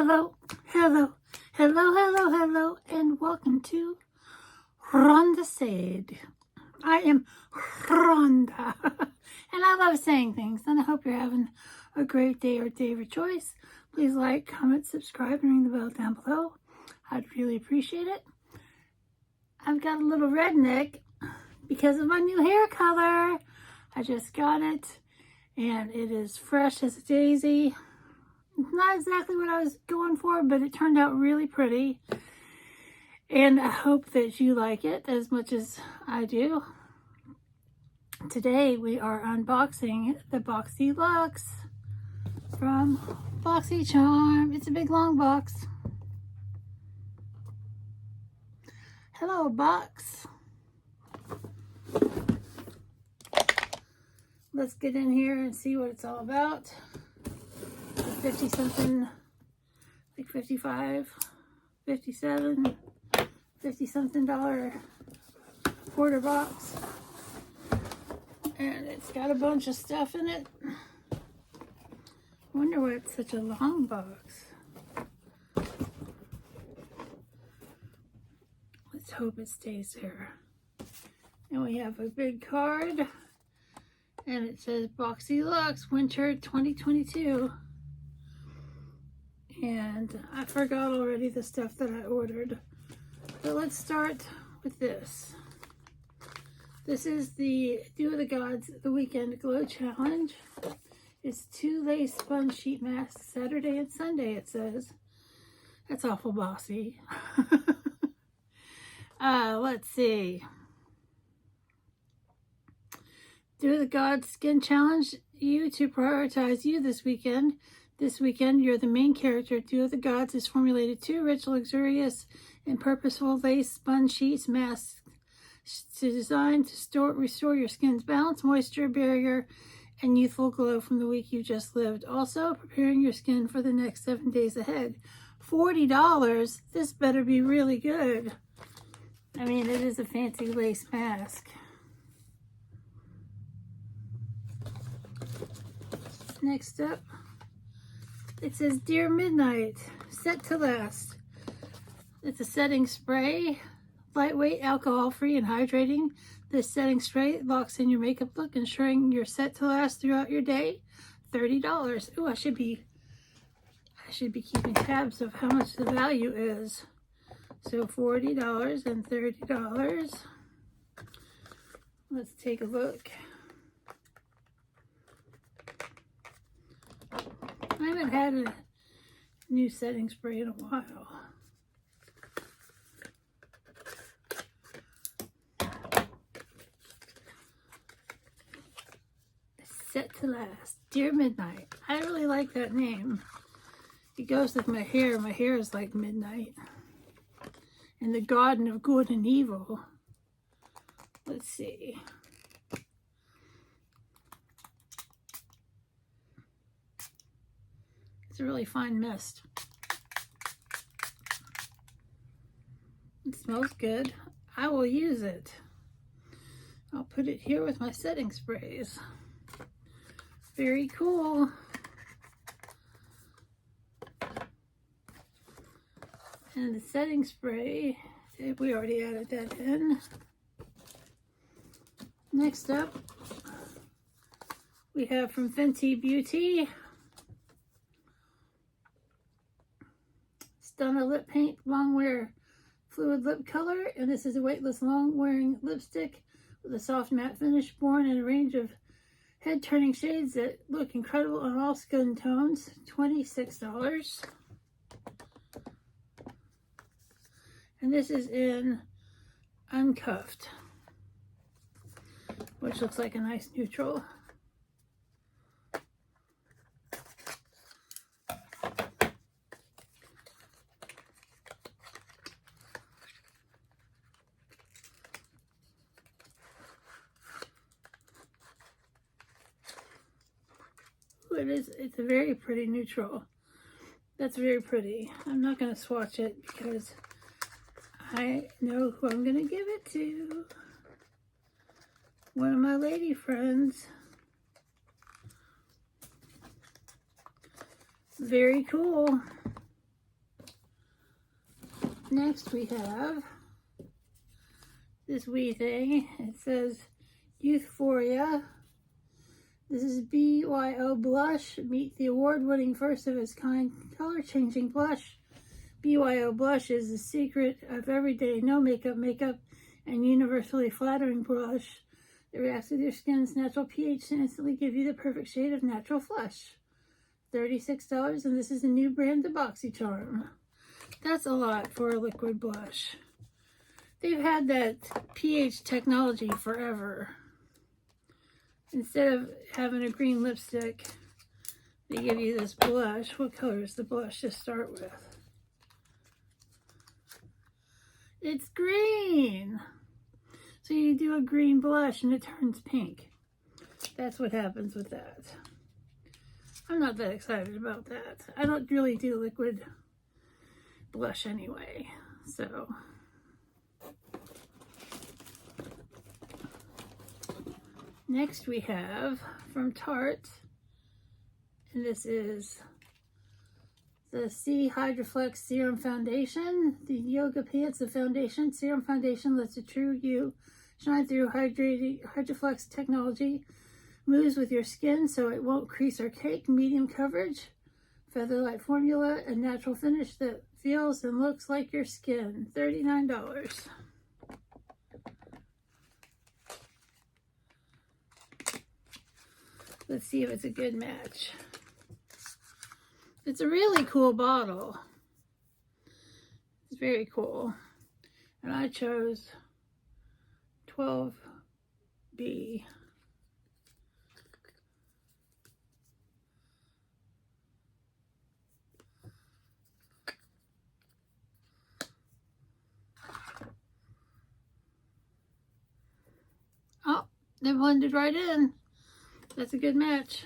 Hello, hello, hello, hello, hello, and welcome to Rhonda Said. I am Rhonda, and I love saying things, and I hope you're having a great day or day of your choice. Please like, comment, subscribe, and ring the bell down below. I'd really appreciate it. I've got a little redneck because of my new hair color. I just got it, and it is fresh as a daisy. Not exactly what I was going for, but it turned out really pretty. And I hope that you like it as much as I do. Today we are unboxing the Boxy Luxe from Boxycharm. It's a big long box. Hello, box. Let's get in here and see what it's all about. 50 something, like 55, 57, 50 something dollar quarter box, and it's got a bunch of stuff in it. Wonder why it's such a long box. Let's hope it stays there. And we have a big card, and it says Boxy Luxe Winter 2022. And I forgot already the stuff that I ordered. But let's start with this. This is the Do of the Gods The Weekend Glow Challenge. It's 2 lace sponge sheet masks, Saturday and Sunday, it says. That's awful bossy. Let's see. Do of the Gods Skin Challenge you to prioritize you this weekend. This weekend, you're the main character. Do of the Gods is formulated 2 rich, luxurious, and purposeful lace sponge sheets masks designed to restore your skin's balance, moisture, barrier, and youthful glow from the week you just lived. Also, preparing your skin for the next 7 days ahead. $40. This better be really good. I mean, it is a fancy lace mask. Next up, it says Dear Midnight, set to last. It's a setting spray, lightweight, alcohol-free, and hydrating. This setting spray locks in your makeup look, ensuring you're set to last throughout your day. $30. Ooh, I should be keeping tabs of how much the value is. So $40 and $30. Let's take a look. I haven't had a new setting spray in a while. Set to last. Dear Midnight. I really like that name. It goes with my hair. My hair is like midnight. In the garden of good and evil. Let's see. It's a really fine mist. It smells good. I will use it. I'll put it here with my setting sprays. Very cool. And the setting spray, we already added that in. Next up, we have from Fenty Beauty. Stunner Lip Paint Long Wear Fluid Lip Color, and this is a weightless long wearing lipstick with a soft matte finish, born in a range of head turning shades that look incredible on all skin tones. $26. And this is in Uncuffed, which looks like a nice neutral. It's a very pretty neutral. That's very pretty. I'm not going to swatch it because I know who I'm going to give it to. One of my lady friends. Very cool. Next we have this wee thing. It says Youthforia. This is BYO Blush. Meet the award-winning first of its kind color-changing blush. BYO Blush is the secret of everyday no makeup and universally flattering blush that reacts with your skin's natural pH to instantly give you the perfect shade of natural flush. $36, and this is a new brand to Boxycharm. That's a lot for a liquid blush. They've had that pH technology forever. Instead of having a green lipstick, they give you this blush. What color is the blush to start with? It's green! So you do a green blush and it turns pink. That's what happens with that. I'm not that excited about that. I don't really do liquid blush anyway, so. Next we have from Tarte, and this is the C Hydroflex Serum Foundation. The Yoga Pants of Foundation. Serum Foundation lets the true you shine through Hydroflex technology. Moves with your skin so it won't crease or cake. Medium coverage, feather-light formula, and natural finish that feels and looks like your skin. $39. Let's see if it's a good match. It's a really cool bottle. It's very cool. And I chose 12B. Oh, they blended right in. That's a good match.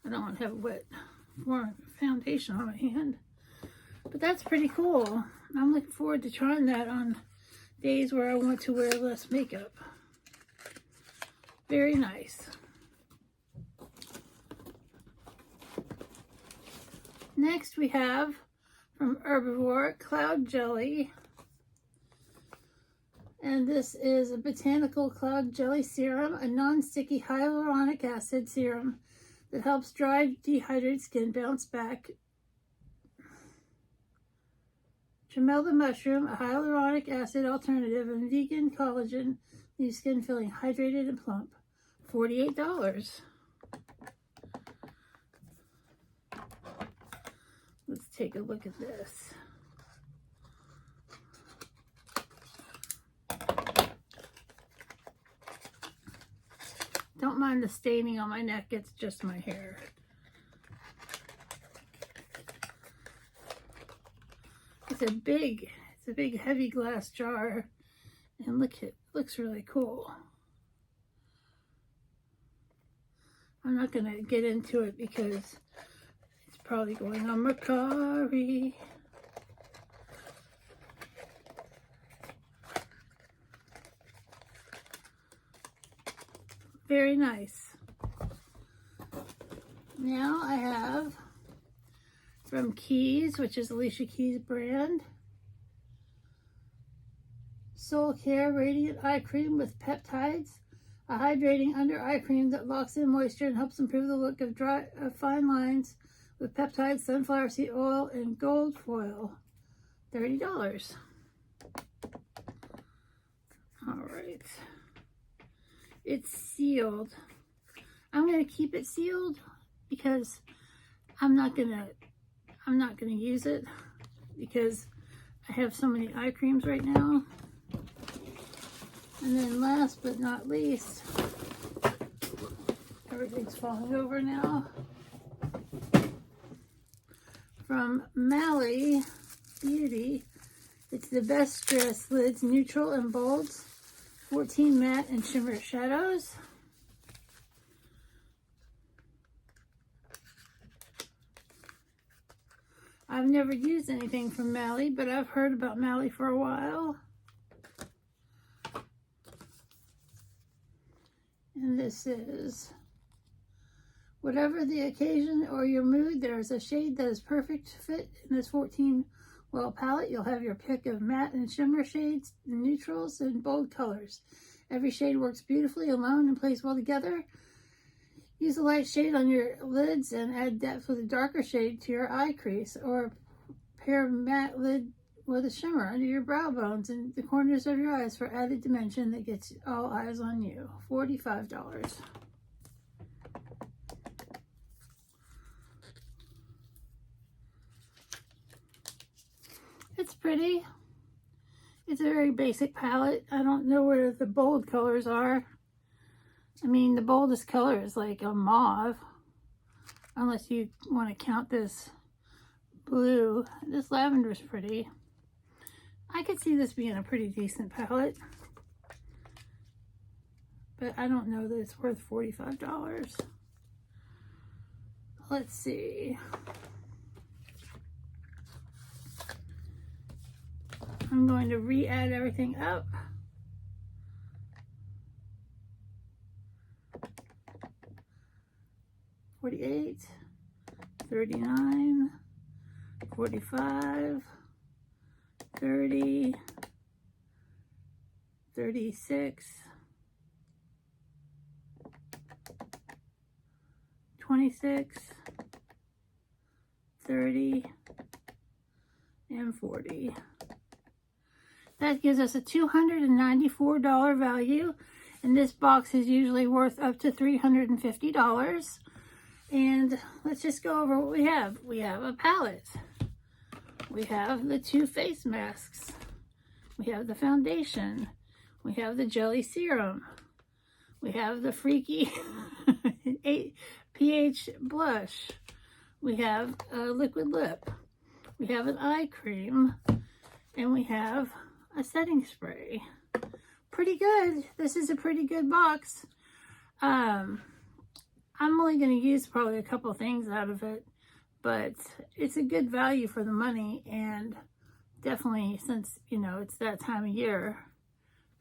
I don't want to have a wet foundation on my hand. But that's pretty cool. I'm looking forward to trying that on days where I want to wear less makeup. Very nice. Next we have from Herbivore Cloud Jelly. And this is a botanical cloud jelly serum, a non-sticky hyaluronic acid serum that helps dry, dehydrated skin bounce back. Tremella mushroom, a hyaluronic acid alternative, and vegan collagen leaves skin feeling hydrated and plump. $48. Let's take a look at this. Don't mind the staining on my neck, it's just my hair. It's a big heavy glass jar, and look, it looks really cool. I'm not gonna get into it because it's probably going on Mercari. Very nice. Now I have from Keys, which is Alicia Keys' brand, Soul Care Radiant Eye Cream with Peptides, a hydrating under eye cream that locks in moisture and helps improve the look of fine lines with peptides, sunflower seed oil, and gold foil. $30. All right. It's sealed. I'm going to keep it sealed because I'm not going to use it because I have so many eye creams right now. And then last but not least, everything's falling over now. From Mally Beauty, it's the Best Stress Lids Neutral and Bolds, 14 matte and shimmer shadows. I've never used anything from Mally, but I've heard about Mally for a while. And this is, whatever the occasion or your mood, there is a shade that is perfect fit in this 14 Well, palette, you'll have your pick of matte and shimmer shades, neutrals, and bold colors. Every shade works beautifully alone and plays well together. Use a light shade on your lids and add depth with a darker shade to your eye crease, or pair matte lid with a shimmer under your brow bones and the corners of your eyes for added dimension that gets all eyes on you. $45. It's pretty. It's a very basic palette. I don't know where the bold colors are. I mean, the boldest color is like a mauve, unless you want to count this blue. This lavender is pretty. I could see this being a pretty decent palette, but I don't know that it's worth $45. Let's see. I'm going to re-add everything up. $48, $39, $45, $30, $36, $26, $30, and $40. That gives us a $294 value, and this box is usually worth up to $350. And let's just go over what we have. We have a palette. We have the 2 face masks. We have the foundation. We have the jelly serum. We have the freaky 8 pH blush. We have a liquid lip. We have an eye cream. And we have a setting spray. Pretty good. This is a pretty good box. I'm only going to use probably a couple things out of it, but it's a good value for the money, and definitely, since, you know, it's that time of year,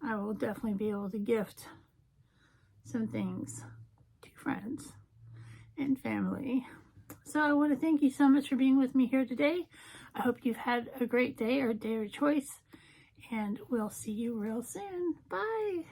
I will definitely be able to gift some things to friends and family. So I want to thank you so much for being with me here today. I hope you've had a great day or day of choice, and we'll see you real soon. Bye.